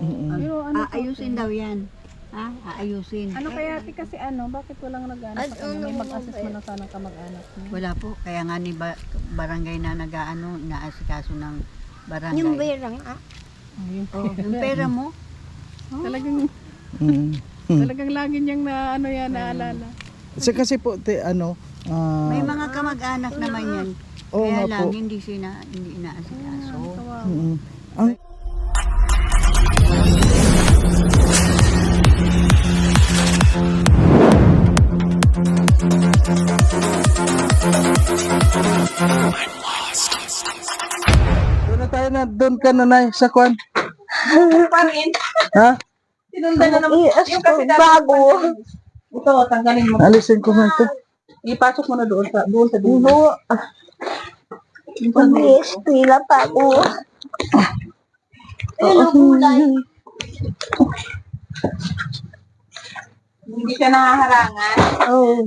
Pero ano po, Aayusin daw yan. Ha? Aayusin. ano kaya ate kasi bakit walang nag-ano sa kanya? May mag-assess mo na sana kamag-anak niya. Wala po. Kaya nga ni barangay na nag-aano, naasikaso ng barangay. Yung berang, Ayun. Yung pera mo, Talagang, talagang lagi niyang naalala. Kasi po, may mga kamag-anak naman yan. oo Kaya nga lang, po. hindi inaasikaso. Kawawa. Ang, doon ka na, Nay, sa kwan. Pa rin. Ha? Sinundan na naman. Yung kasi bago. Ito, tanggalin mo. Alisin ko nga ito. Ipasok mo na doon sa dulo. Mag-i-eskwela pa ako. Ayun ang kulay. Hindi siya nahaharangan. Oh.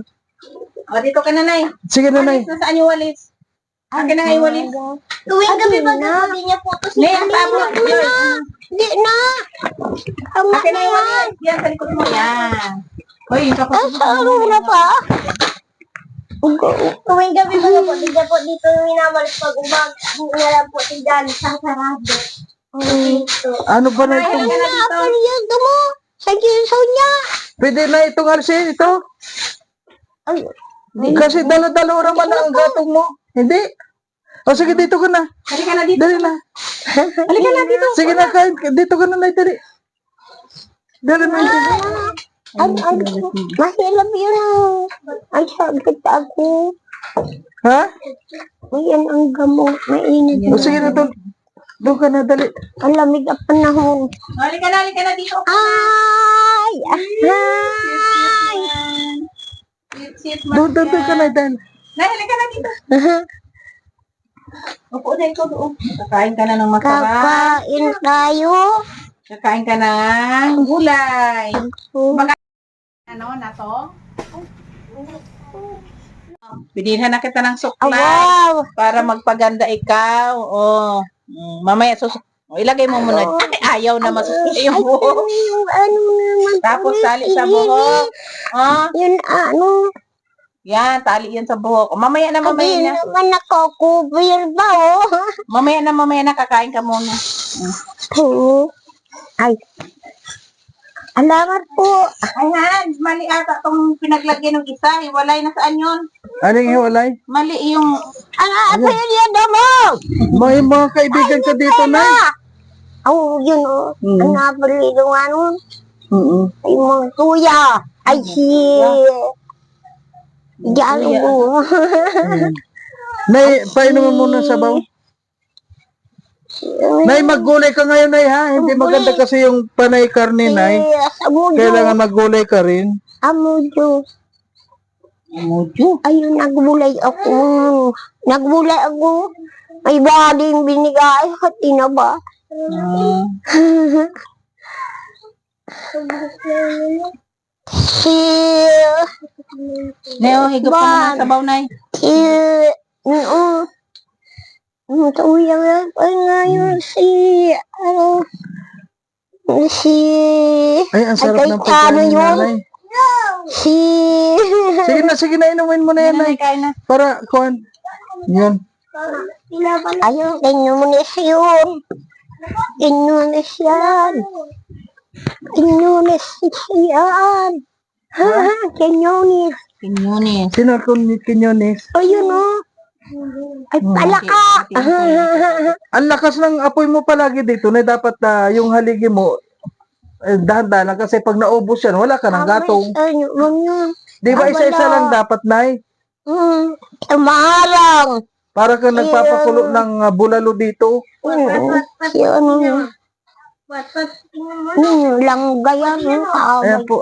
O, dito ka na, Nay. Sige na, Nay. Walis, nasaan yung walis? Akin na nga yung walis. Tuwing gabi ba gabi niya po ito Nay, ang tabo. Hindi na. Ang Akin na yung walis. Yan, sa likod mo. Yan. Uy, yung kapatid. sa na pa. Tuwing gabi ba po, hindi po dito minawalis pag umag. Nga lang po si Jan sa sarado. Ano ba na itong... Period mo. Sa ginso niya. Pwede na itong alisin, ito? Ay, Kasi dalo-dalo naman ang gatong mo. Hindi. O sige, dito ka na. Halika na dito. Dali na. Halika na dito. Sige na, kain. Dito ka na, Nay, dali. Dali na. mahirap yun. Ay, sabit ako. Ha? Ayan ang gamot. Mainit. O sige na, doon. Doon ka na, dali. Ang lamig ang panahon. Halika na dito. Ay! Ay! Sit, Doon ka na, Dan. Nay, halika na dito. Upo na ikaw doon. Kakain ka na ng masarap. Kakain tayo. Kakain ka ng gulay. Ano na to? Binilhan na kita ng suklat Wow! para magpaganda ikaw. Oh. Mamaya ilagay mo muna. Ay, ayaw na masusunod yung buhok. Yung ano naman. Tapos tali sa buhok. Oh, Yun ano. yan, tali yan sa buhok. Mamaya na. Hindi naman nakakubir ba oh. Mamaya na kakain ka muna. Oo. Ay. Alamat po. Ayan, mali ata itong pinaglagyan ng isa. Hiwalay na saan yun? Anong hiwalay? Mali yung... Ano yan mo? May mga kaibigan ka dito, Nay. Oh, yun oh. Ang napalido nga nun. Ay mga tuya. Ay si... Diyan mo. Nay, painumin mo ng sabaw. Nay, maggulay ka ngayon, Nay, ha? Hindi maganda kasi yung panay karne, Nay. Kailangan maggulay ka rin. Amujo. Ayun, nagbulay ako. May bading binigay. Hati na ba? Si... Neo, higop ka na ng sabaw, Nay. Tuya ngayon si... Ay, ang sarap ng pagkain ni Nanay. Sige na, inumin mo na yan, Nay. Kain na. Para, kuhan. Yun. Ayun, Indonesia. Kenyonis. Pinyunis. Sino kung Quinones? Ayun o. Ay, palaka. Ang lakas ng apoy mo palagi dito, na dapat yung haligi mo, dahan-dahan lang kasi pag naubos yan, wala ka ng gatong. Di ba isa-isa lang dapat, Nay? Maharang. Para ka nagpapakulo ng bulalo dito. Si ano yun? Langgayan. Ayan po,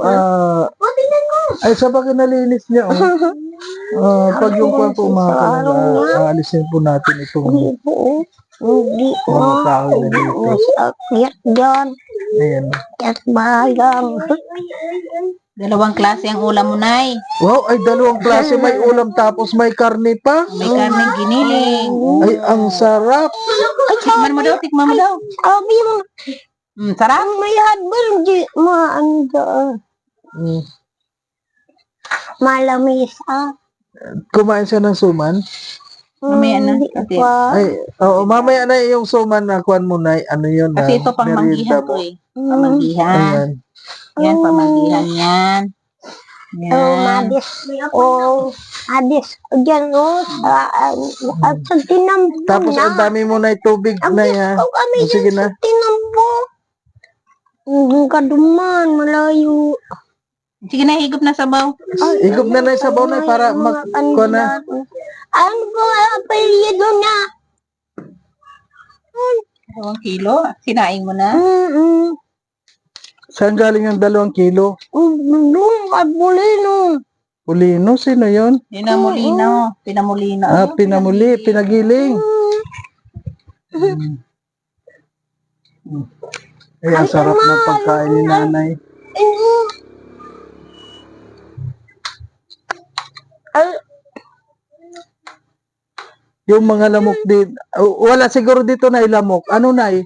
ay sabagay nalinis niya. Pag yung kwan po aalisin po natin itong Hindi mga kahoy na dito. Akyat dyan. Ayan. Akyat balang. Dalawang klase ang ulam mo, Nay. Wow, ay dalawang klase, may ulam tapos may karne pa. May karneng giniling. Ay, ang sarap. Tikman mo daw. Sabi mo. Sarap? May hotdog, di maanda. Mm. Malamis, ah. Kumain siya ng suman? Mamaya na, Hindi kasi- pa. Ay, oo, mamaya na yung suman na kuan mo na, ano yun na, Kasi ito pang merienda manggihan to mo. eh. Pamanggihan. Ayan. Yan, pamanggihan yan. Oh, Yan. madis. Oh, madis. Diyan, oh. Sa tinampo Tapos ang na. dami mo na tubig na yan. Ang kami O, sige dyan na. sa tinampo. Kaduman, malayo. Sige na, higop na sabaw. Igop na na yung sabaw na para kuan na. Ano ba ang apelyido niya? 2 kilo. Sinaing mo na. Saan galing ang 2 kilo? Doon, at Bulino. Ulino, sino yun? Pinamulino. Pinamulino. Ah, pinamuli, pinagiling. Ay, ang sarap ng pagkain ni nanay. Yung mga lamok din, wala siguro dito na lamok. Ano na eh?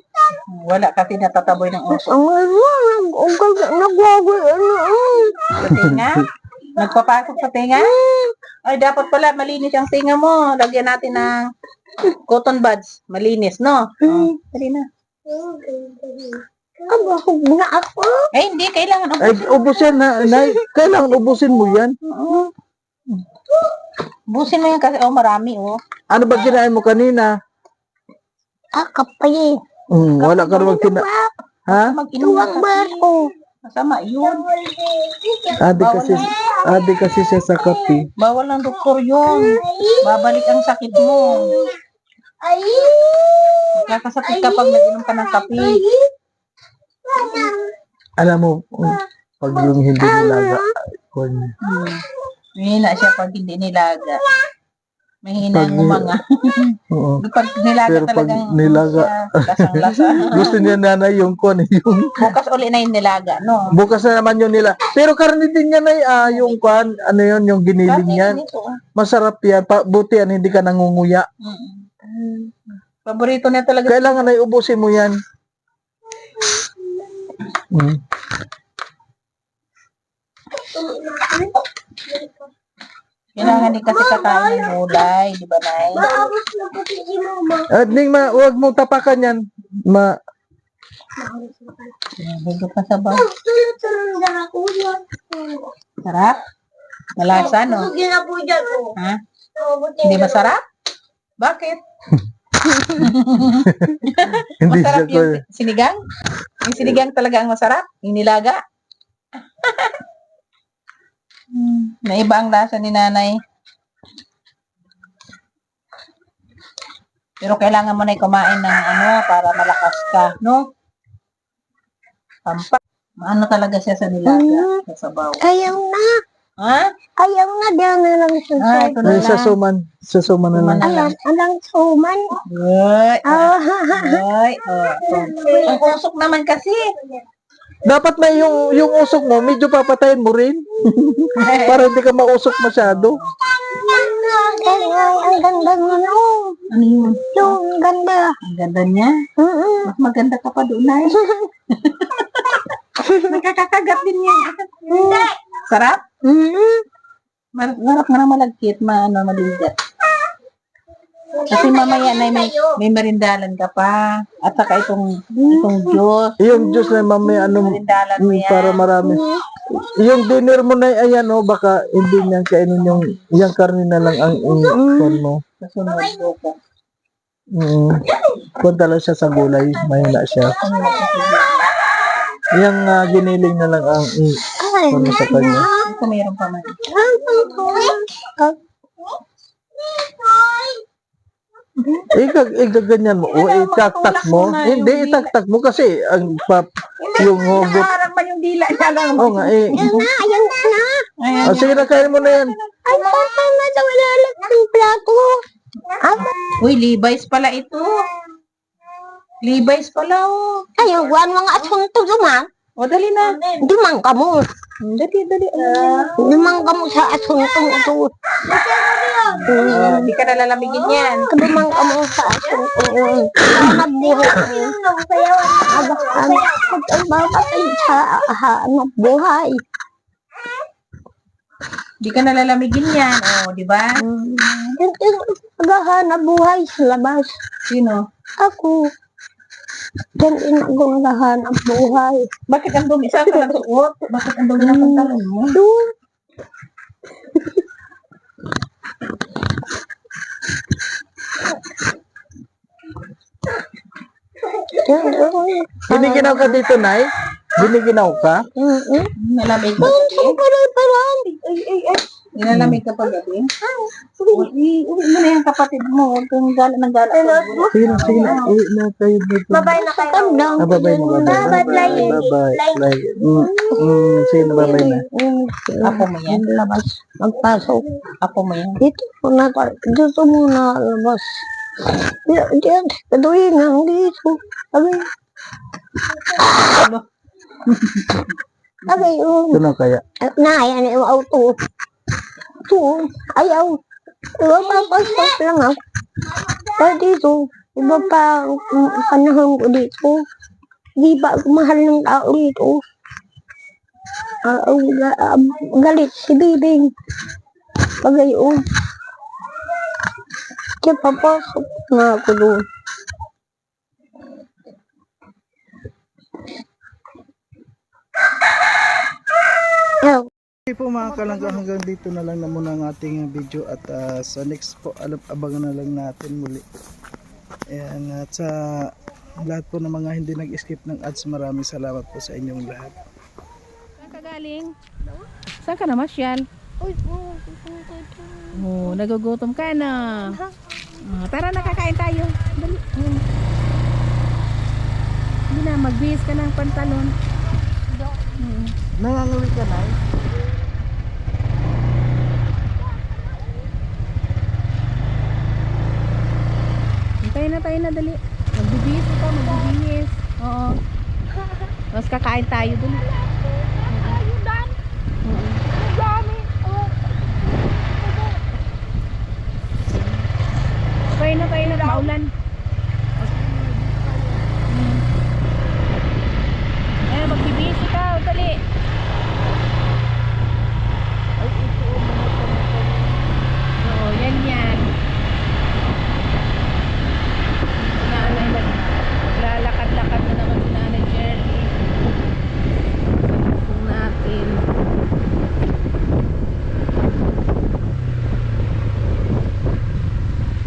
Wala kasi natataboy ng uso. Ang nagwagay, Sa tinga. Nagpapasok sa tinga. Ay, dapat pala malinis ang tinga mo. Lagyan natin ng cotton buds. Malinis, no? Dali na. Abahog na ako. Eh, hindi. Kailangan Ay, ubusin na, nay. Kailangan ubusin mo yan. busin mo yan kasi, marami, oh. Ano ba kinain mo kanina? Kapay. Wala ka naman Ha? Mag-inom Tuwang ka kasi. barko. Masama, yun. Adi kasi siya sa kape. Bawal ng doktor yun. Babalik ang sakit mo. Ay. Magkakasakit ka pag nag-inom ka ng kape. Alam mo, pag yung hindi nilaga, kuwan niya. Mahina siya pag hindi nilaga. Mahina ang Pag- umanga. Oo. Pag nilaga Pero pag talagang nilaga, lasang-lasa. gusto niya nanay yung kuwan, yung Bukas uli na yung nilaga, no? bukas na naman yun nila. Pero karne din yan ay yung kuwan, ano yun, yung giniling yan. Nito, oh. Masarap yan. Buti yan, hindi ka nangunguya. Paborito niya talaga. Kailangan ay ubusin mo yan. Kailangan din kasi kakain ng gulay, di ba, Nay? Maabos na pati si mama. At Ning, huwag mong tapakan yan. Higop ka sa bawang. Tulog-tulog na ako yan. Sarap? Malasa, no? Tulog na po dyan, oh. Ha? Hindi masarap? Bakit? Hindi Masarap siya yung kuwan. sinigang? Yung sinigang talaga ang masarap? Yung nilaga? Naiba ang lasa ni nanay. Pero kailangan mo na kumain ng para malakas ka, no? Pampa. Maano talaga siya sa nilaga, sa sabaw. Ayaw na. Ha? Ayaw na. Diyan na lang sa Ito na Ay, sa lang. suman. Sa suman na lang. Alang suman. Ay, Ah, ay, Ang usok naman kasi. Dapat na yung usok mo, medyo papatayin mo rin. Para hindi ka mausok masyado. ang ganda mo, no. Ano yun? Yung ganda. Ang ganda niya. Mas maganda ka pa doon, Nay. Nakakakagat din niya. Sarap? Marap nga na malagkit, maligat. Kasi mamaya na may merindalan ka pa. At saka itong juice. Yung juice na mamaya Merindalan mo yan. para marami. Yung dinner mo na ayan baka hindi niya kainin yung karne na lang ang kuwan mo. Sa sunod bukas. Punta lang siya sa gulay, mahina siya. Yung giniling na lang ang kuwan mo sa kanya. Ito mayroon pa man. Igaganyan mo. O itaktak mo. Hindi, itaktak mo kasi yung hugot. Parang man yung dila niya lang. Oo nga Ayan na. Ayan. Sige na, kain mo na yan. Ay, papa na daw lalat ng plato. Uy, Levi's pala ito. Levi's pala, oh. Ayaw, mga asunto dumang. O, dali na. Dumang ka mo. Dali. Dumang ka mo sa asuntong ito. Hindi ka nalalamigin yan. Dumang ka mo sa asuntong yun. Hanap buhay mo. Ang babakay sa hanap buhay. Hindi ka nalalamigin yan. O, di ba? Naghahanap buhay sa labas. Sino? Ako. Diyan din ako naghahanap buhay. Bakit ang dumi? Saan ka nagsuot? Bakit ang dumi ng pantalon mo? Doon. Biniginaw ka dito, Nay? Biniginaw ka? Nalamig ka gabi? Nilalamig ka pa gabi? Uwi mo na yung kapatid mo. Huwag kang gala ng gala. Sino? Uwi na kayo dito. Babay na kayo. Babay na. Bye. Sino babay na? Apo mo yan? Labas. Magpasok. Apo mo yan? Dito muna labas. Diyan. Kaduhin lang dito. Sabi. Sabi yun. Sino kaya? Naya na yung auto. Ito. Ayaw. Iba papasok lang ako. Pero dito. Iba pa panahon ko dito. Di ba ako mahal ng tao dito? Galit si Bibing. Pagayon. Kaya papasok na ako doon. Okay po mga kalangga, hanggang dito na lang na muna ang ating video at sa next po abangan na lang natin muli. Ayan, at sa lahat po ng mga hindi nag-skip ng ads, maraming salamat po sa inyong lahat. Saan ka galing? Saan ka namasyal? Oh, nagugutom ka na. Tara, nakakain tayo. Dali. Hindi na, magbihis ka ng pantalon. Nangangawi ka, Nay? Tayo na, dali. Magbibihis ito, magbibihis. Oo. Tapos kakain tayo, dali. Tayo na, maulan. Ayan, magbibihis ikaw, dali. Oo, yan. Lalakad-lakad na naman si Nanay Jerry. Kung natin.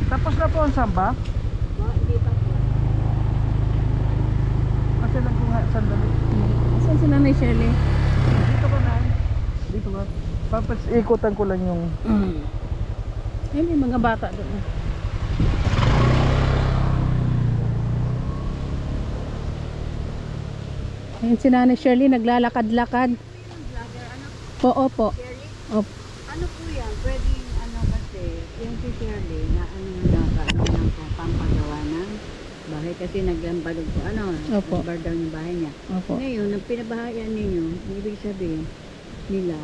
Tapos na po ang samba? Hindi pa po. Kasi lang po nga, sandali. Saan si Nanay Shirley? Dito ba, Nay? Dito ba? Papas, ikutan ko lang yung... Ayun, may mga bata doon. Ayun si Nanay Shirley, naglalakad-lakad. Oo po. Opo. Ano po yan? Pwedeng ano kasi, yung si Shirley na ng pampagawa ng bahay kasi naglambalog po Opo. nagbar daw yung bahay niya. Opo. Ngayon, ang pinabahayan ninyo, ibig sabihin nila,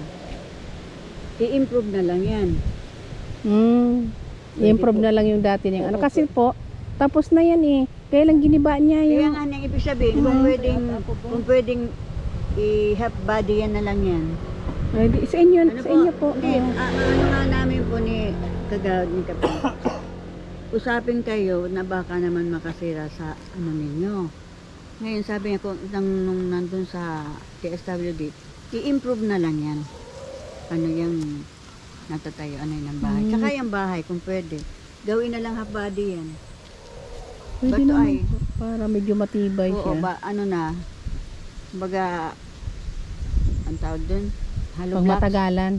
i-improve na lang yan. I-improve na lang yung dati niyang ano. Kasi po, tapos na yan eh. Kaya lang giniba niya Kaya yung... nga nang ibig sabihin, kung pwedeng i-half body yan na lang yan. Ay, sa inyo, sa inyo po. Hindi, ano nga namin po ni Kagawad ni Kapit. Usapin kayo na baka naman makasira sa ano ninyo. Ngayon sabi niya kung nung nandun sa KSWD, i-improve na lang yan. Ano yung natatayo, ano yun ang bahay. Tsaka yung bahay kung pwede. Gawin na lang half body yan. Pwede Bato naman ay. po, para medyo matibay Oo, siya. ano na, baga, ang tawag dun, hollow Pag blocks. matagalan.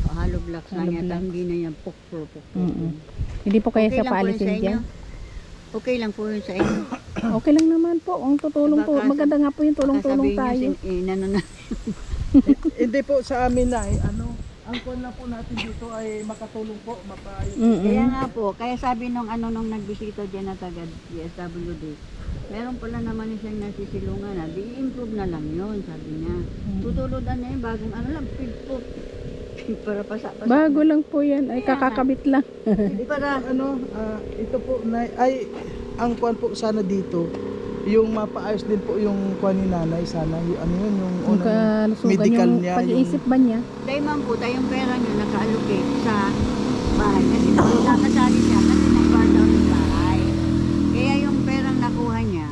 O, hollow blocks lang Hollow yata, blocks. hindi na yan pukpur. Hindi po kaya Okay sa lang po yun paalisin sa inyo? dyan. Okay lang po yun sa inyo. Okay lang naman po. Ang tutulong po. Baka Maganda nga po yung tulong-tulong tayo. Inano na. Hindi po sa amin na ang kuwan lang po natin dito ay makatulong po, mapayos. Kaya nga po, kaya sabi nung nung nagbisita dyan na taga DSWD, Meron pala naman siyang nasisilungan na, di-improve na lang yun, sabi niya. Tutuludan na yun, bagong ano lang, pigpop. Para pasa-pasa. Bago lang po yan. Ay, kakakabit lang. Para, Ano, ito po, ang kwan po sana dito, yung mapaayos din po yung kwan ni nanay sana, yung ano yun, yung Yung unang kalusugan, medical yung niya, pag-iisip ba niya? dahil man po, yung pera niyo naka-allocate sa bahay. Kasi nakasali siya, kasi nag-bar down yung bahay. Kaya yung perang nakuha niya,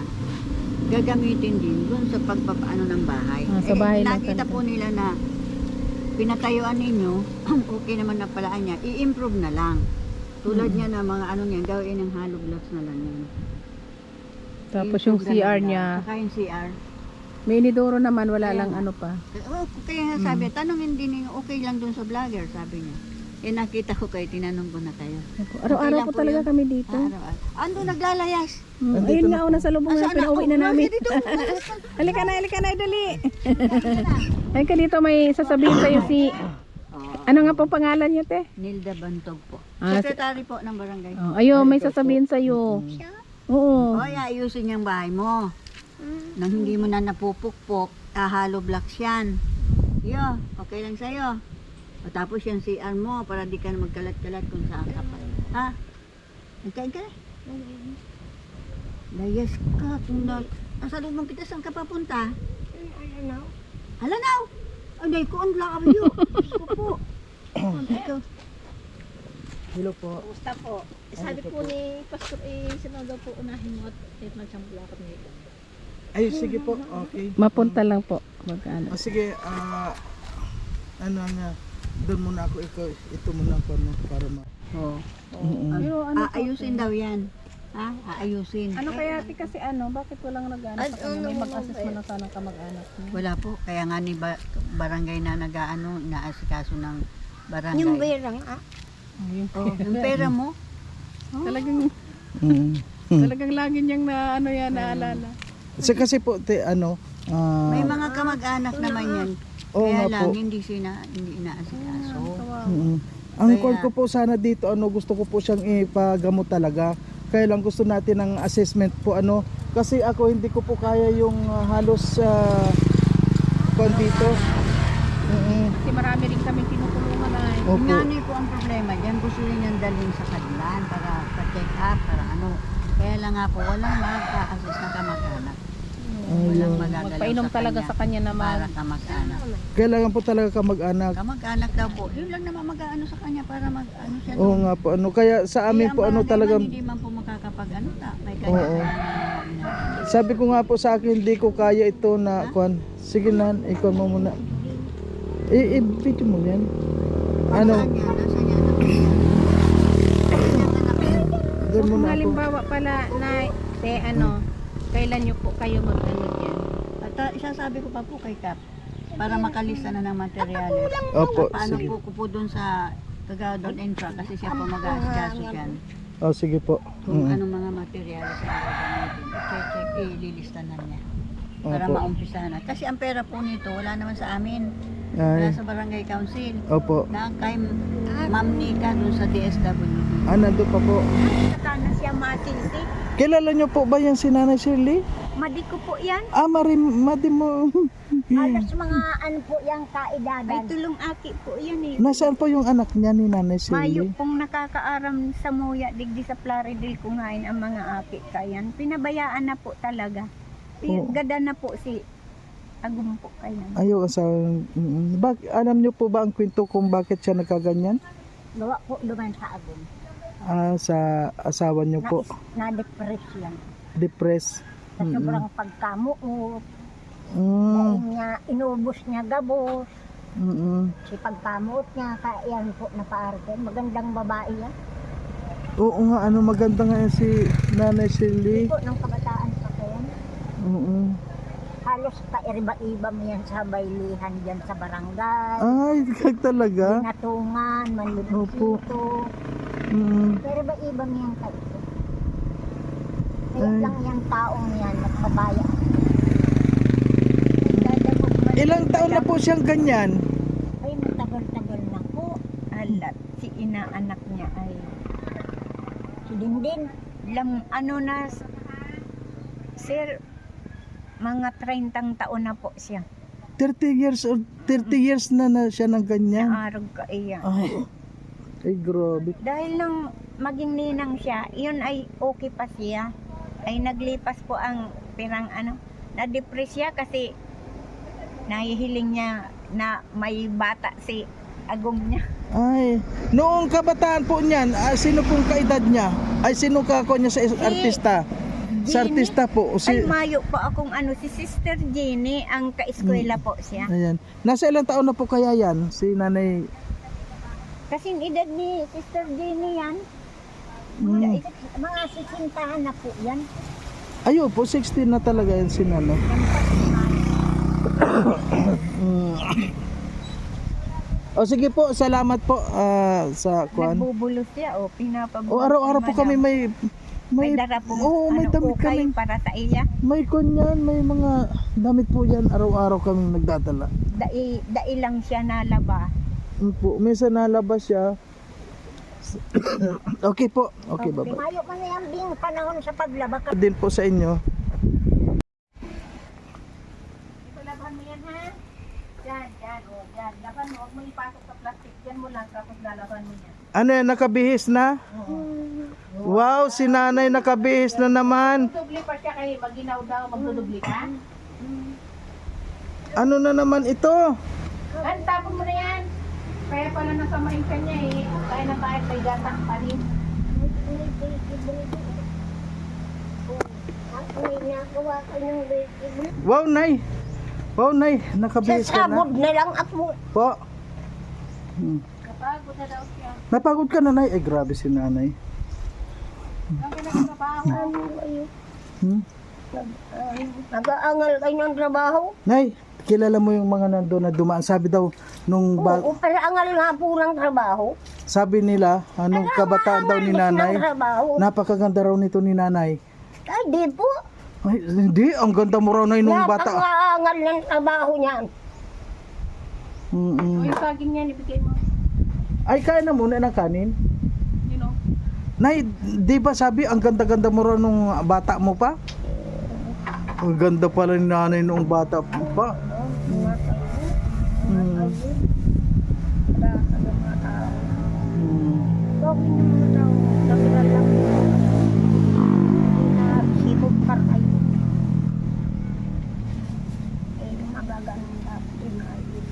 gagamitin din dun sa pagpapaano ng bahay. Sa bahay lang nakita talaga. po nila na pinatayuan ninyo, okay naman na palaan niya, i-improve na lang. Tulad niya na mga ano niya, gawin ng hollow blocks na lang yan. Tapos yung I-improve na CR lang. niya, Saka yung CR. may inidoro naman, wala Kaya lang nga. ano pa. Oh, kaya nga sabi, tanongin din niyo, okay lang dun sa vlogger, sabi niya. Eh nakita ko kayo, tinanong ko na kayo. Araw-araw lang po po talaga yun. kami dito. Araw-araw. Ando naglalayas. Nandito Ayun na nga, una sa lubong na Asan pinauwi ako? na namin. Dito. Halika na, dali. Halika dito, may sasabihin sa'yo si... Ano nga po pangalan niya, te? Nilda Bantog po. Ah, Secretary po ng barangay. Oh, ayun, may sasabihin sa'yo. Oo. O, ayusin yung bahay mo. Nang hindi mo na napupukpok, hollow blocks yan. Yo, okay lang sa'yo. O tapos yung CR mo, para di ka na magkalat-kalat kung saan ka pa. Ha? Nagkain ka na? Layas ka. Kung nasa lubong kita, saan ka papunta? Alanaw! Ay, ko ang lakaw yun. Gusto po. Ikaw. Hello po. Kumusta po? Sabi po ni Pastor, sino daw po unahin mo at kahit magsang bulakot nito. Ay, sige po, okay. Mapunta lang po. Magkano. Sige, ano nga, doon muna ako, ito muna ako, no, para ma... Oo. Pero ano po, Aayusin daw yan. Ha? Aayusin. ano kaya ate kasi ano, bakit walang nag-ano sa kanya? May mag-assess mo na sana kamag-anak niya. Wala po. Kaya nga ni barangay na nag-ano, inaasikaso ng barangay. Yung berang, Ayun. Oh, yung pera mo, Talagang, talagang lagi niyang na, ano yan, naalala. Kasi po, ano, may mga kamag-anak naman yan. oo Kaya nga lang, po. hindi inaasikaso. Ang Kaya- call ko po sana dito, ano, gusto ko po siyang ipagamot talaga. Kaya lang gusto natin ng assessment po, ano, kasi ako hindi ko po kaya yung halos dito. Kasi marami rin kami tinutulungan na Opo. Nanay po ang problema dyan. Gusto rin niyang dalhin sa kanlan para pa-check up, para ano. Kaya lang nga po, walang mag-a-assist na kamag-anak. Walang magagalaw magpainom talaga sa kanya na para kamag-anak. Kailangan po talaga kamag-anak. Kamag-anak daw po. Yun lang naman mag-ano sa kanya para mag-ano siya. Oo nga po, ano, kaya sa amin po, ano, talagang... Hindi man po makakapag-ano ta. May Oo. kanya. Sabi ko nga po sa akin, hindi ko kaya ito na, kwan, sige na, ikaw mo muna. I-video mo yan. Ano, So, doon kung muna ako. halimbawa pala na, ano, kailan niyo po kayo mag-ano dyan? At isasabi ko pa po kay Kap para makalista na ng materyales. Opo, Paano sige. po ko po doon sa Kagawad Infra kasi siya po mag-aasikaso dyan. Oh, sige po. Kung anong mga materyales ang gagamitin. Check, ililistan na niya. Para Opo. maumpisahan na. Kasi ang pera po nito, wala naman sa amin. Ay, Wala sa barangay council. opo. Na kay Ma'am Nika doon sa DSWD. Nandun pa po. Sana siya matinti. Kilala niyo po ba yan si Nanay Shirley? Madiko po yan. Madi mo. Halos mga ano po yung Ay, kaedadan. tulong aki po yan eh. Nasaan po yung anak niya ni Nanay Mayo Shirley? pong nakakaaram sa muya, digdi sa Plaridel kungain ang mga aki kayan. Pinabayaan na po talaga. Oo. Gada na po si Agum po kayan. Ayaw asawa. Alam niyo po ba ang kwento kung bakit siya nagkaganyan? Gawa po duman sa Agum. Sa asawa niyo po. Na-depress yan. Depressed. Sa sobrang pagkamuot. Mm, Dahil niya, inubos niya gabos. Si pagkamuot niya, kaya yan po napaarte. Magandang babae yan. Oo nga, ano, maganda nga yan si Nanay Shirley. Po ng kabataan pa kayan. Oo. Halos kairiba-iba mo yan sa baylihan dyan sa barangay. Ay, talaga? Natungan, manlulupito. Mm. Pero ba iba mo yan kayo? Ay. Kaya lang yung taong yan, nagpabaya. Ilang taon na po siyang ganyan? Ay, matagal-tagal na po. Alat, si inaanak niya ay si Dindin. Ano na, Sir, mga 30 taon na po siya. 30 years na siya ng ganyan. Naarog ka iya. Ay, grabe. Dahil nung maging ninang siya, yun ay okay pa siya. Ay naglipas po ang pirang na-depress siya kasi nahihiling niya na may bata si agong niya. Ay, noong kabataan po niyan, sino pong kaedad niya? Ay, sino kako niya sa artista? Sa Jenny? artista po. Ay mayo po akong si Sister Jenny, ang kaeskwela po siya. Ayan. Nasa ilang taon na po kaya yan? Si nanay. Kasing edad ni Sister Jenny yan. Mm. Mga 60 na po yan. Ayo po, 16 na talaga yan si nanay. O sige po, salamat po sa kuan. Nagbubulos siya o pinapabulos. O araw-araw po kami may dara pong may damit ukay kami. para sa iya. May kunyan, may mga damit po yan. Araw-araw kami nagdadala. Dai lang siya nalaba. Po, minsan nalabas siya. Okay po. Okay, bye-bye. Mayo man na yung bing panahon sa paglaba ka. Din po sa inyo. Laban mo yan ha. Yan, yan. Laban mo, huwag mo ipasok sa plastic. Yan mo lang, tapos lalaban mo yan. Ano yan, nakabihis na? Wow, si nanay nakabihis na naman. Dubli pa siya kay maginaw daw, magdudubli ka. Ano na naman ito? Tapon mo na yan. Kaya pala nasamain ka niya eh. Kaya na tayo may gatang pa rin. Wow, nay. Wow, nay, nakabihis ka na. na lang ako. Po. Kapagod na daw siya. Napagod ka na, nay. Ay, grabe si nanay. Ang pinagtrabaho. Nag-aangal kayo ng trabaho? Nay, kilala mo yung mga nandun na dumaan. Sabi daw, nung Parangal nga po ng trabaho. sabi nila, anong kabataan daw ni nanay, Trabaho. napakaganda raw nito ni nanay. Ay, di po. Ay, hindi, ang ganda mo raw nay nung bata. Napakaangal ng trabaho niyan. Mm-mm. Yung saging niya, ibigay mo. Ay, kaya na muna ng kanin. You know? Nay, di ba sabi, ang ganda-ganda mo raw nung bata mo pa? Ang ganda pala ni nanay nung bata pa. Mm. Gawin niyo mo daw. Nagilan lang. Sibog ka kayo. Eh, magaganda. Inayos.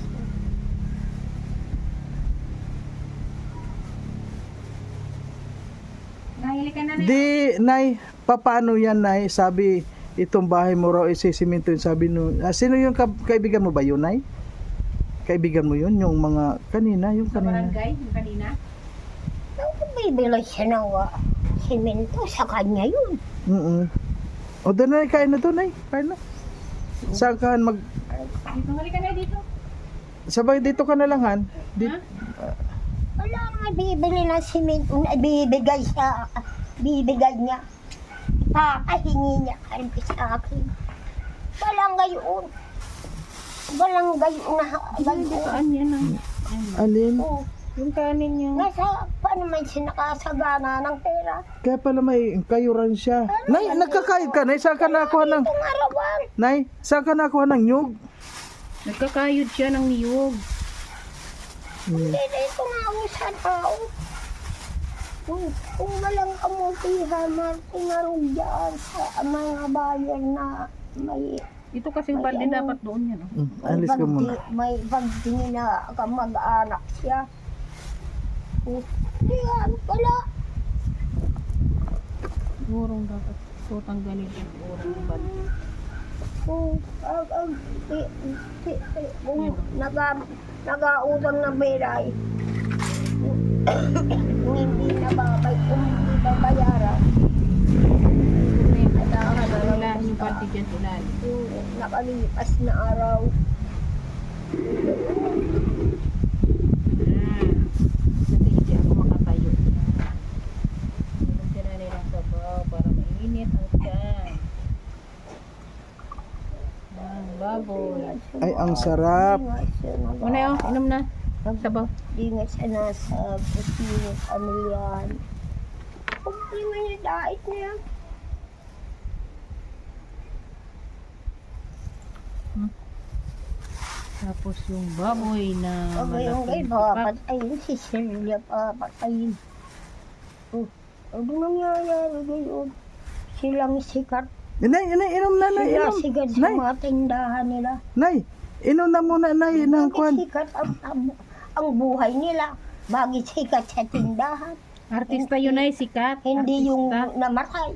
Nahili ka na na. Di, nay, paano yan, nay? Sabi, itong bahay mo raw isisiminto yun. Sabi nung, sino yung kaibigan mo ba yun, nay? Kaibigan mo yun? Yung mga kanina, yung Sa kanina. barangay, yung kanina. Bibili siya ng simento sa kanya yun. O doon na, kain na doon, nay. Kain na. Saan ka mag... Dito, halika na dito. Sabay, dito ka na lang, han. Dito. Wala nga bibili ng simento na bibigay niya. Papahingi niya kayo sa akin. Walang gayon. Walang gayon na gayon. Saan yan ang... Alin? Oh, Yung kanin niya. nasa paano man siya nakasagana ng pera? Kaya pala may kayuran siya. Nay, nagkakayod ka, nay. Saan ka nakuha ng... Itong arawan. Nay, saan ka nakuha ng nyug? Nagkakayod siya ng niyog. Hindi na ito nga ako sa tao. Kung walang kamutihan, marunong dyan sa mga bayan na may Ito kasing balde dapat doon yan. Oh. Alis ka muna. may pagtingin na kamag-anak siya. Yan pala. Sigurong dapat. So, tanggalin yung urong balde. Kung nag-autang na beray, kung hindi babayaran, Wala yung balde dyan ulan. yung nakalipas na araw, Kasi hindi ako makatayo. Inom ka na nilang sabaw para mainit ang tiyan. Ang baboy. Ay, ang sarap. Una yun, inom na. Sabaw. di nga siya nasa pusinit, ano yan. Kung di man yung dait niya, Tapos yung baboy na Yung malaking iba, tipak. patayin si Celia, patayin. Ano nangyayari ngayon? Silang sikat. Nay, inom na, nay, Sila inom. sikat sa Nay, mga tindahan nila. nay, inom na muna, nay, ng kwan. Sikat ang buhay nila. Bagit sikat sa tindahan. Artista yun ay sikat. Hindi yung Artista. namatay.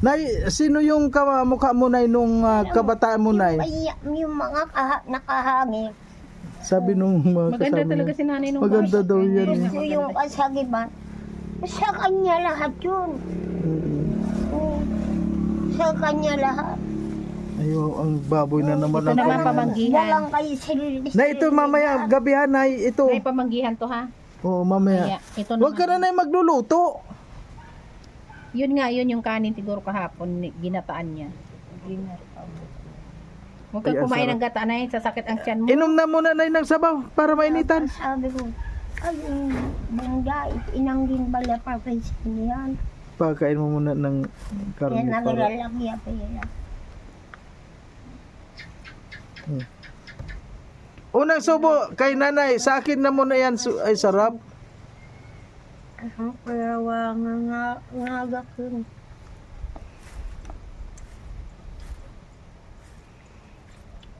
Nay, sino yung kamukha mo, nay, nung kabataan mo, nay? Yung mga nakahangin. Sabi nung mga Maganda kasama talaga niya. si nanay nung Maganda daw yan. eh. Gusto yung kasagiban. Sa kanya lahat yun. Sa kanya lahat. Ayun, ang baboy na naman. Ito ang naman kanya. pamanggihan. Walang kay Silvestre. Nay, ito mamaya, gabihan, nay, ito. Ay, pamanggihan to ha. Oo, mamaya. Kaya, ito Huwag ka naman. na, nay, magluluto. Yun nga, yun yung kanin siguro kahapon, ginataan niya. Huwag Ay, kang ang kumain sarap. ng gata na sasakit ang tiyan mo. Inom na muna, nay, ng sabaw para mainitan. Sabi ko, ay, yung bangga, inanggin bala pa kay Sinihan. Pagkain mo muna ng Kaya karne para. naglalagya pa yan. Unang subo kay nanay, sa akin na muna yan, ay sarap. Kaya nga gagawin.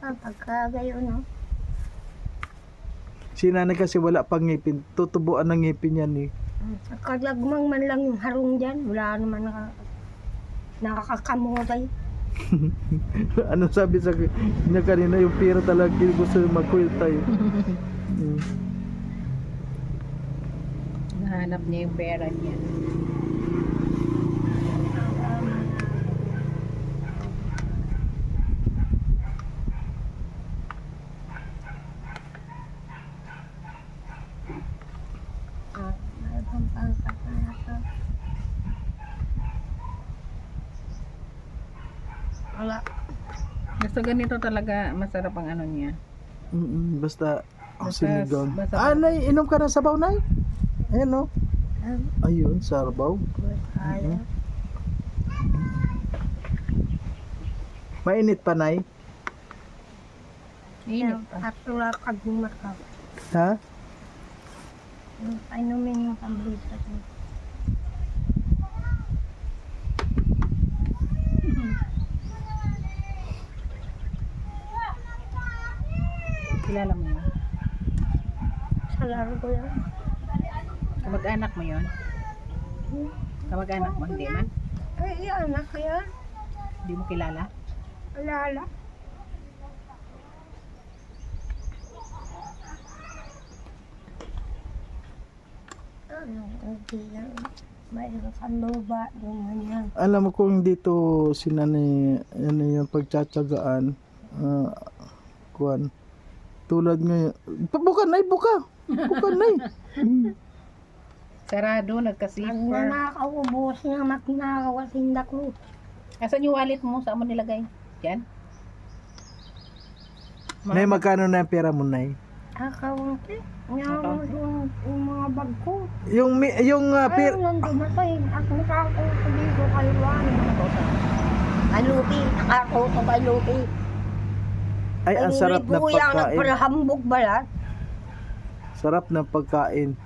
Pagka gayon, no? Si nanay kasi wala pang ngipin, tutubuan ng ngipin yan eh. Kalagmang man lang yung harong dyan, wala naman nakakakamutay. Ano sabi sa niya kanina, yung pira talaga gusto magkwenta eh. Nahanap niya yung pera niya. Wala. Basta ganito talaga, masarap ang ano niya. Basta Basta- sinigang. basta- Nay, inom ka ng sabaw, nay? Ayan, oh. Ayun, sabaw. Kaya. Mainit pa, nay? Init pa. At wala kagumakaw. Ha? Painumin yung pamblisa ko. Kilala mo yun? Sa laro ko yan. Kamag-anak mo yun? Kamag-anak mo, hindi man? Ay, anak ko yan. Hindi mo kilala? Alala. Ano, hindi yan. Mayroon kang luba, ganyan. Alam mo kung dito si nanay, ano yung pagtsatsagaan, kuan. Tulad ngayon. Buka, nay, buka. Buka, nay. Sarado, Ang nagka-zipper. nanakaubos na makinakawasinda ko. Asan yung wallet mo? Saan mo nilagay? Yan? Nay, magkano na yung pera mo, nay? Akaunti. Yung mga bag ko. Yung Ay, nandun matay. At nakakauto dito kay Juan. Kay Lupi. Nakakauto kay Lupi. ay, ang sarap na Kuya, pagkain. nagparahambog balat. Sarap na pagkain.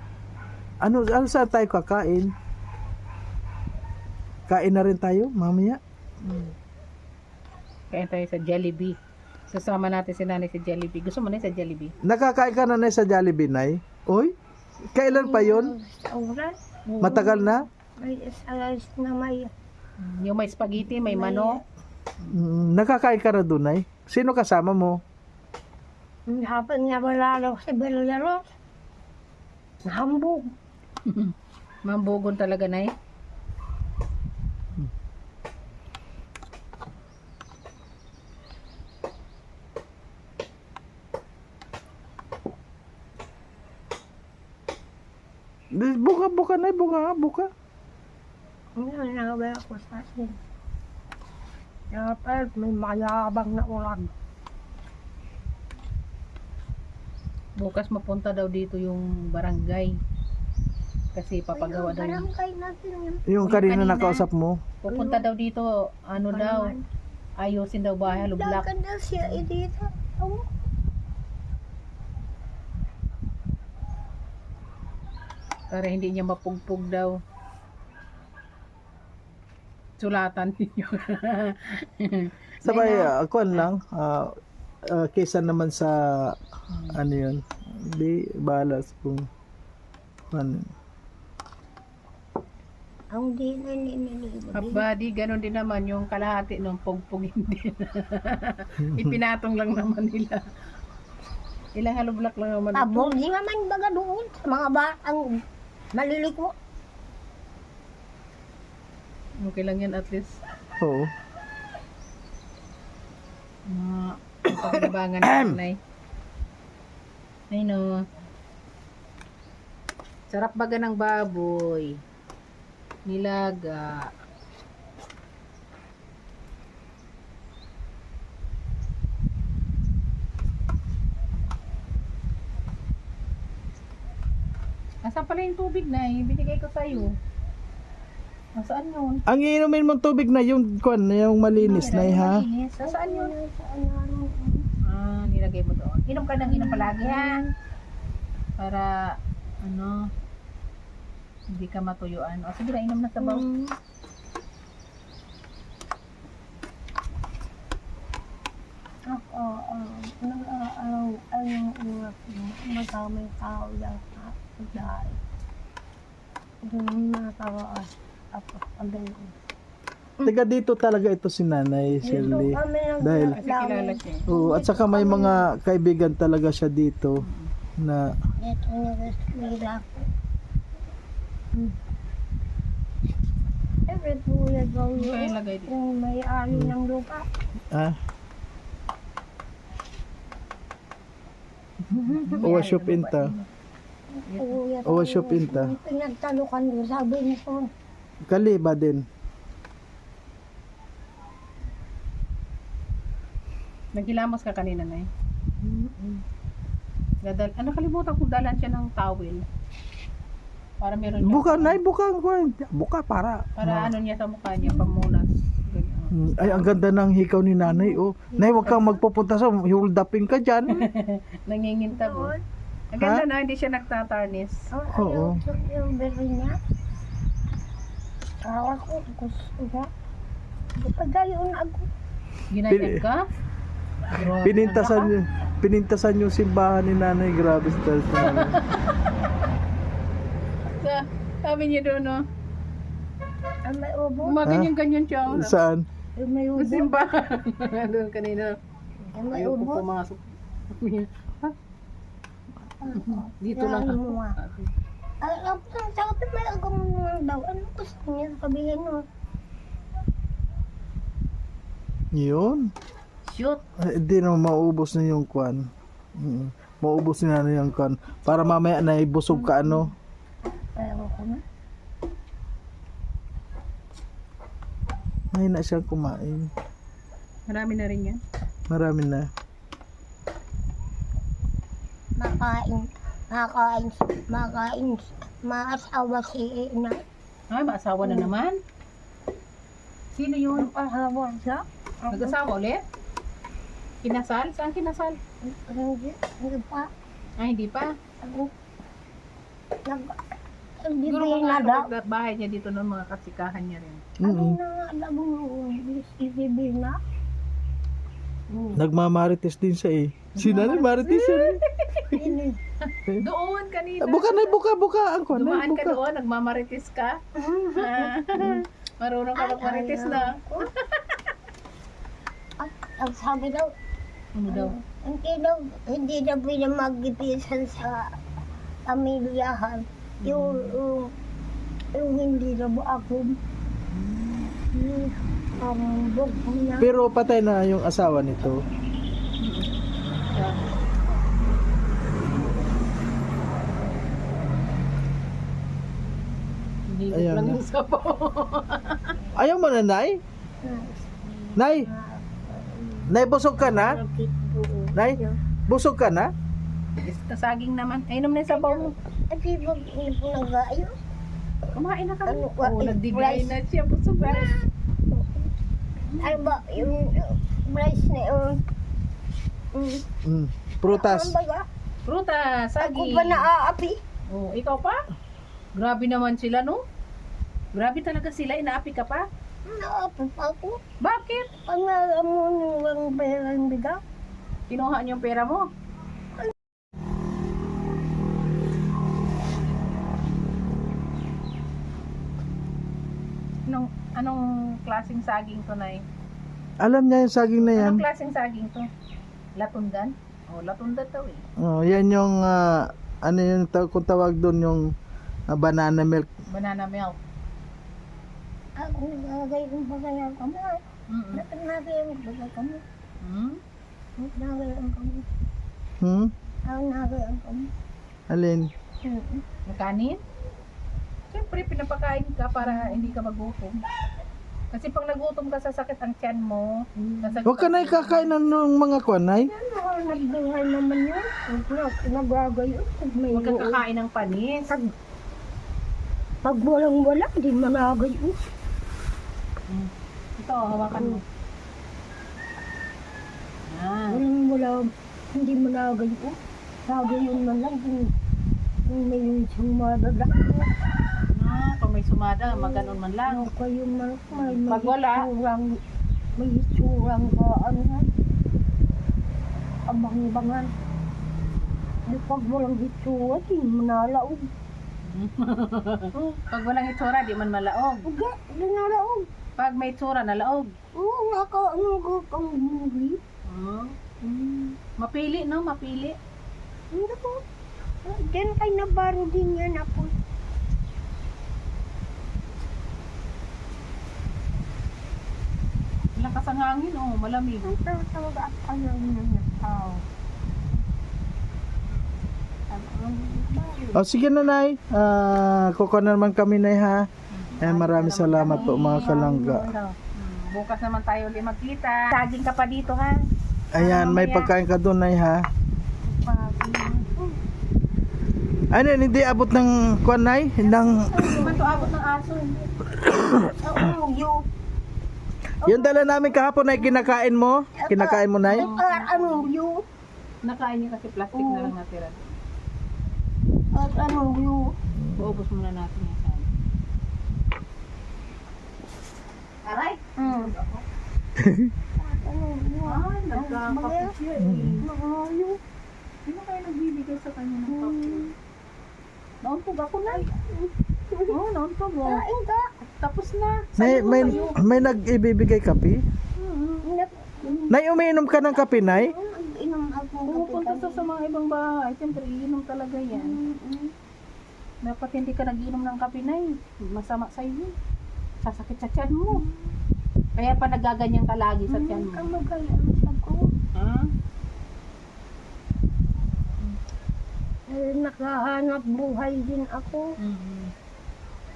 Ano saan tayo kakain? Kain na rin tayo, mamaya. Kaya tayo sa Jollibee. Sasama natin si nanay sa Jollibee. Gusto mo na sa Jollibee? Nakakain ka na, nay, sa Jollibee, nay? Uy, kailan pa yon? Oras. Matagal na? May isalas na may. Yung may spaghetti, may manok. Nakakain ka na doon, nay? Sino kasama mo? Hapon niya wala daw si Bellaros. Nahambog. Mambugon talaga na eh. Buka, nay, buka. Ngayon nabay ako sa akin. Dapat may mayabang na ulan. Bukas mapunta daw dito yung barangay. Kasi papagawa daw yun. Barangay natin yung Yung kanina nakausap mo. Pupunta daw dito, ano daw, ayusin daw bahay, lublak. Dagan daw siya dito. Para hindi niya mapugpug daw. Sulatan ninyo. Sabay, kuan lang. Kaysa naman sa, ano yun. Di, balas kung, ano. Ang di na Half body, ganun din naman yung kalahati nung pugpugin din. Ipinatong lang naman nila. Ilang halublak lang naman. Tabog di naman baga doon sa mga batang maliliko. Okay lang yan at least. Oo. Paglabangan ng nanay. Ay no. Sarap baga ng baboy. Nilaga. Asan pala yung tubig na binigay ko sa'yo? Nasaan yun? Ang iinumin mong tubig na yung kuan, yung malinis na ha. Malinis. Nasaan yun? Nilagay mo doon. Inom ka ng inom palagi ha. Para, ano, hindi ka matuyuan. O sige na, inom na sabaw. Ako, masamang tao lang dahil doon natawa ako sabi Taga dito talaga ito si Nanay Shirley. Dahil, Kasi kilala siya. at saka may mga kaibigan talaga siya dito na ito nag-eskwela ko. Every buya daw Kaya lagay dito. yung may-ari ng lupa. Owa shop inta. Kuya Owa shop inta. pinagtalukan ko, sabi niya ko, Kali ba din? Naghilamos ka kanina na eh. Nakalimutan kong dalan siya ng towel. Para meron niya. Buka, Nay, buka ang kuwan. Buka para. Para ano niya sa mukha niya, pamunas. Ganyan. Ay, ang ganda ng hikaw ni Nanay. Oh. Nay, wag kang magpupunta sa hold upin ka dyan. Nangingintab oh. Ang ganda na, hindi siya nagtatarnis. Oo. yung beri niya. Tawa ko, gusto niya. Pagdayon ako. Ginayad ka? Pinintasan yung simbahan ni Nanay. Grabe sa talaga. Sabi niya doon, no? Ang may ubo. Gumaganyan-ganyan siya. Oh. Saan? Yung may Sa ubo. simbahan. Doon kanina. Yung may Ayoko ubo. pumasok. Dito lang ako. Ay, sabi may agam daw. Ano gusto niya sabihin mo? Yun. Shoot. Hindi na maubos na yung kwan. Maubos na yung kwan. Para mamaya na ibusog ka ano. Pero ko na. May na siyang kumain. Marami na rin yan. Marami na. Makain, maasawa si Ina. Ay, maasawa na naman. Sino yun? Asawa siya. Nag-asawa ulit? Kinasal? Saan kinasal? Hindi pa. Ay, hindi pa. Hindi Siguro na mga daw. bahay niya dito noon, mga kasikahan niya rin. Ano na alam mo, ibibig na. Nagmamarites din siya eh. Si Nanay Marites siya. Doon kanina. Buka na, buka. Ang kwan na, Dumaan ka buka. doon, nagmamarites ka. Marunong ka magmarites na. Ang sabi daw, Ano daw? hindi daw pinamagipisan sa pamilyahan. Yung hindi daw ako. Bog niya. Pero patay na yung asawa nito. Hindi Ayan lang na. yung sabaw. Ayaw mo na, Nay? Nay? Nay, busog ka na? Nay? Busog ka na? Kasaging naman. Ay, inom na yung sabaw mo. At ibig nagayo. Kumain na kami. Ano, Oh, nagdigay rice. na siya. Busog na. Ano ba yung rice na yun? Prutas. Ano ba? Prutas, Ako saging. ba naaapi? Oh, ikaw pa? Grabe naman sila, no? Grabe talaga sila. Inaapi ka pa? Naaapi pa ako. Bakit? Pag naalam mo yung perang biga. Kinuha niyo yung pera mo? Anong klaseng saging to, Nay? Alam niya yung saging na yan. Anong klaseng saging to? Latundan? Oh, latundan daw eh. Oh, yan yung ano yung kung tawag doon yung banana milk. Banana milk. Ako nagagay kong bagay ang kamo. Mm-mm. Nagagay ang bagay kamo. Hmm? Nagagay ang kamo. Ako nagagay ang kamo. Alin? Yung kanin? Siyempre, pinapakain ka para hindi ka magutom. Kasi pag nagutom ka, sasakit ang tiyan mo. Sasakit Huwag ka na ang- ikakain ng mga kwanay. Ano, nagbuhay naman yun. Nagagay yun. Huwag kang kakain ng panis. Pag walang-wala, di managay yun. Ito, hawakan mo. Yan. Walang-wala, hindi managay yun. Sagay yun man lang. Kung may isang madadak. Kung may sumada, maganon man lang. Ano kayo man, may Pag wala. itsurang ano yan. Abang-bangan. Di pag walang itsura, di manalaog. Pag walang itsura, di man malaog. Hindi, di nalaog. Pag may itsura, nalaog. Oo, ano ko kang bumuli. Mapili, no? Mapili. Hindi po. Diyan kay nabaro din yan ako. Lakas ang hangin, oh. Malamig. Ang tawag ako ano ng tao. O sige nanay, kukuha na naman kami na ha. Maraming salamat po mga kalangga. Bukas naman tayo ulit magkita. Saging ka pa dito, ha? Ayan, may pagkain ka doon nay ha. Ano yun, hindi abot ng kwanay? Ng... Hindi man to abot ng aso. Oo, yun. Yung dala namin kahapon ay kinakain mo? Kinakain mo nay? Ano yun? Nakain niya kasi plastic na lang natira. At ano yun? Buubos muna natin yung saging. Aray! Ano yun? Ay, nagkakapit siya eh. Mahalo. Sino kayo nagbibigay sa kanya ng kape? Nauntog ako na. Oo, nauntog mo. Kain ka. Tapos na. May, Sa'yo, may, sa'yo. may nag-ibibigay kape? Nay, umiinom ka ng kape, nay? Inom ako. Pumupunta sa mga ibang bahay. Siyempre, iinom talaga yan. Dapat hindi ka nag-inom ng kape na eh. Masama sa'yo yun. Sasakit sa tiyan mo. Kaya pa nagaganyan ka lagi sa tiyan mo. Kamagayang sa ko. Ha? Nakahanap buhay din ako.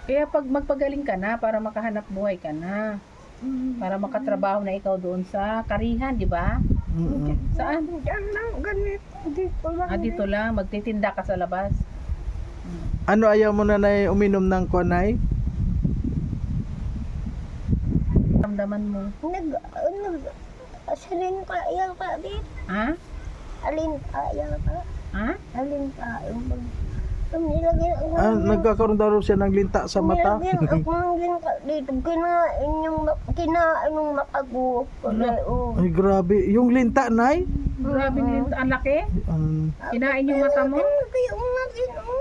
Kaya pag magpagaling ka na para makahanap buhay ka na. Para makatrabaho na ikaw doon sa Karihan, di ba? Saan? Diyan lang, ganito. Dito lang. Dito lang, magtitinda ka sa labas. Ano ayaw mo na nay uminom ng kwanay? Ramdaman mo. Asalin ka, yan ka, dit. Ha? Alin ka, yan ka. Ha? Alin ka, yung mag... Nilagyan ako Nagkakaroon daw siya ng linta sa mata. Nilagyan ako ng ginka dito. Kinain yung makaguok. Ay, grabe. Yung linta, nay? Grabe nito, ang laki. Kinain yung mata mo. Kaya umatin mo.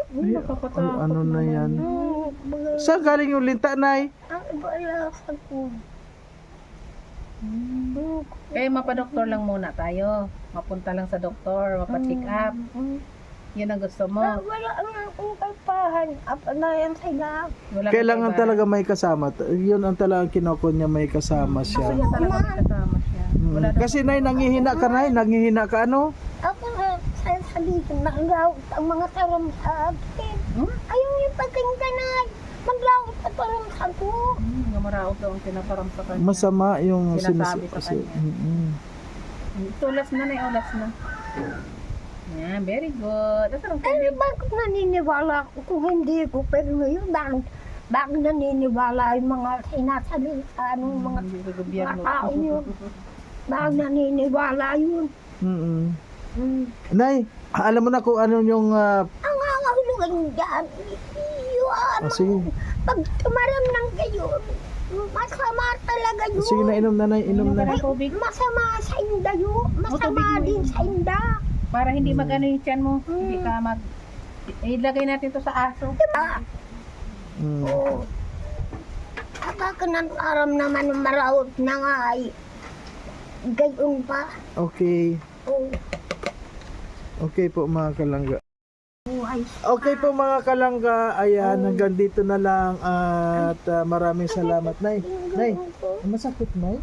Ano na yan? Saan galing yung linta, nay? Ang ibalasa ko. Kaya mapadoktor lang muna tayo. Mapunta lang sa doktor, mapacheck up. Yun ang gusto mo. Wala nga akong kalpahan. Apa na yan sila. Wala Kailangan kang talaga may kasama. Yun ang talagang kinukon niya, may kasama Gusto siya. niya talaga may kasama siya. Wala daw. Kasi nay, nangihina ka, nay. Nangihina ka, ano? Ako nga, sabihin, maglawot ang mga taram sa akin. Ayaw niya pagkanganay. Maglawot ang taram sa ko. Nga maraot daw ang tinaparam sa kanya. Masama yung Sinasabi sa kasi. kanya. Ito, last na na, last na. Yan, very good. Ito lang Eh, bakit naniniwala ako kung hindi ko? Pero ngayon, dahil Bakit naniniwala yung mga sinasalita ng mga tao yun? Bakit naniniwala yun? Nay, alam mo na kung ano yung Ang angahulugan dyan, yun. sige. Pag tumaram ng kayo, masama talaga yun. Sige na, inom na, Nay, inom na. Ng tubig Masama sa inda yun. Masama din sa inda. para hindi magano yung tiyan mo. Hindi ka mag... Ilagay natin to sa aso. Oo. Kapag aram naman ng marawot na nga ay gayon pa. Okay. Oo. Okay po mga kalangga. Ay, Okay po mga kalangga, ayan, hanggang dito na lang at maraming salamat, Nay. Nay, masakit, Nay?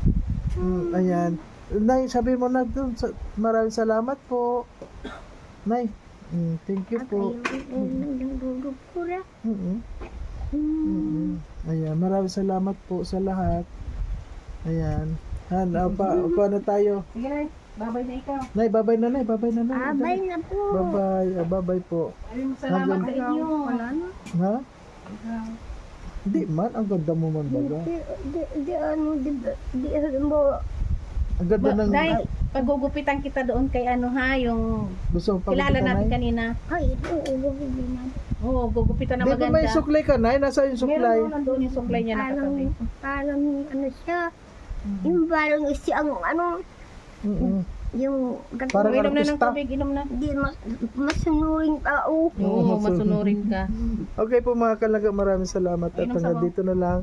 Ayan. Nay, sabi mo na doon, maraming salamat po. Nay, thank you po. Ayan, maraming salamat po sa lahat. Ayan. Paano tayo? Sige na, babay na ikaw. Nay, babay na, Nay. Babay na, Nay. abay na po. Babay. Babay po. Ayun, salamat sa inyo. Ha? Hindi man, ang ganda mo man baga. Di mo. Ang ganda ng... Day, paggugupitan kita doon kay ano ha, yung Gusto mo kilala pagupitan, natin Nay? kanina. Ay, ito, ububigyan na. Oo, gugupitan na Di ba maganda. may suklay ka, Nay? Nasa yung suklay? Meron nandoon yung suklay niya nakatabi. Parang ano siya. Yung parang siyang ano, yung Parang Inom na ng artista. tubig, inom na. di masunuring tao. Oo, masunurin ka. Okay po mga kalangga, maraming salamat. At Inom sa hanggang mo. dito na lang.